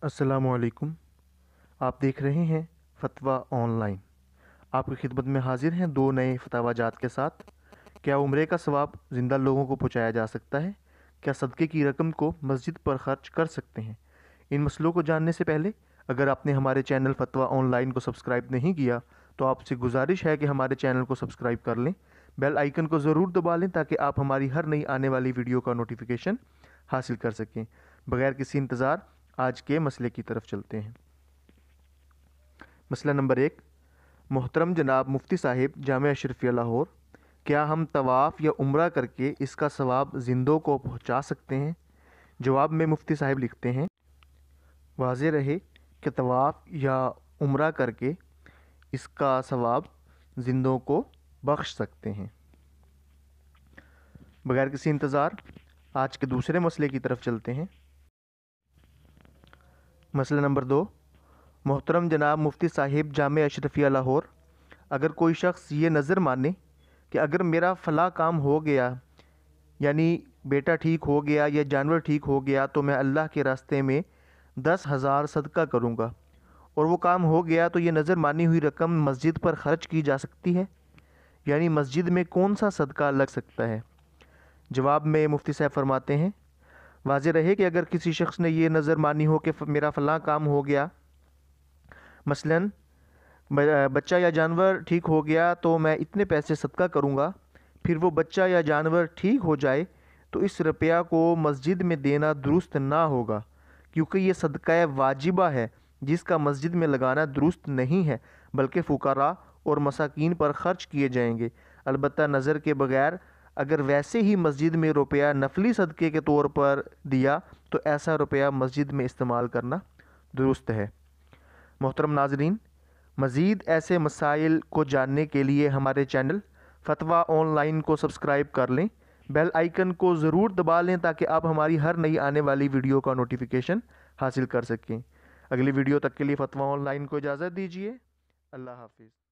अस्सलामुअलैकुम। आप देख रहे हैं फ़तवा ऑनलाइन। आपकी खिदमत में हाजिर हैं दो नए फतवाजात के साथ। क्या उम्रे का सवाब ज़िंदा लोगों को पहुँचाया जा सकता है? क्या सदक़े की रकम को मस्जिद पर खर्च कर सकते हैं? इन मसलों को जानने से पहले अगर आपने हमारे चैनल फ़तवा ऑनलाइन को सब्सक्राइब नहीं किया तो आपसे गुजारिश है कि हमारे चैनल को सब्सक्राइब कर लें, बेल आइकन को ज़रूर दबा लें ताकि आप हमारी हर नई आने वाली वीडियो का नोटिफिकेशन हासिल कर सकें। बग़ैर किसी इंतज़ार आज के मसले की तरफ चलते हैं। मसला नंबर 1, मोहतरम जनाब मुफ्ती साहिब जामिया अशरफिया लाहौर, क्या हम तवाफ़ या उम्रा करके इसका सवाब जिंदों को पहुंचा सकते हैं? जवाब में मुफ्ती साहिब लिखते हैं, वाज़ेह रहे कि तवाफ़ या उम्रा करके इसका सवाब जिंदों को बख्श सकते हैं। बगैर किसी इंतज़ार आज के दूसरे मसले की तरफ चलते हैं। मसला नंबर 2, मोहतरम जनाब मुफ्ती साहिब जामिया अशरफिया लाहौर, अगर कोई शख्स ये नज़र माने कि अगर मेरा फ़लाँ काम हो गया, यानी बेटा ठीक हो गया या जानवर ठीक हो गया, तो मैं अल्लाह के रास्ते में 10,000 सदका करूँगा, और वो काम हो गया, तो ये नज़र मानी हुई रकम मस्जिद पर ख़र्च की जा सकती है? यानी मस्जिद में कौन सा सदका लग सकता है? जवाब में मुफ्ती साहब फरमाते हैं, वाज़ेह रहे कि अगर किसी शख्स ने ये नज़र मानी हो कि मेरा फ़लाँ काम हो गया, मसलन बच्चा या जानवर ठीक हो गया, तो मैं इतने पैसे सदका करूँगा, फिर वो बच्चा या जानवर ठीक हो जाए तो इस रुपया को मस्जिद में देना दुरुस्त ना होगा, क्योंकि ये सदका वाजिबा है जिसका मस्जिद में लगाना दुरुस्त नहीं है, बल्कि फ़ुक़रा और मसाकीन पर ख़र्च किए जाएंगे। अलबत्ता नज़र के बगैर अगर वैसे ही मस्जिद में रुपया नफली सदक़े के तौर पर दिया तो ऐसा रुपया मस्जिद में इस्तेमाल करना दुरुस्त है। मोहतरम नाज़रीन, मज़ीद ऐसे मसाइल को जानने के लिए हमारे चैनल फ़तवा ऑनलाइन को सब्सक्राइब कर लें, बेल आइकन को ज़रूर दबा लें ताकि आप हमारी हर नई आने वाली वीडियो का नोटिफिकेशन हासिल कर सकें। अगली वीडियो तक के लिए फ़तवा ऑनलाइन को इजाज़त दीजिए। अल्लाह हाफ़िज़।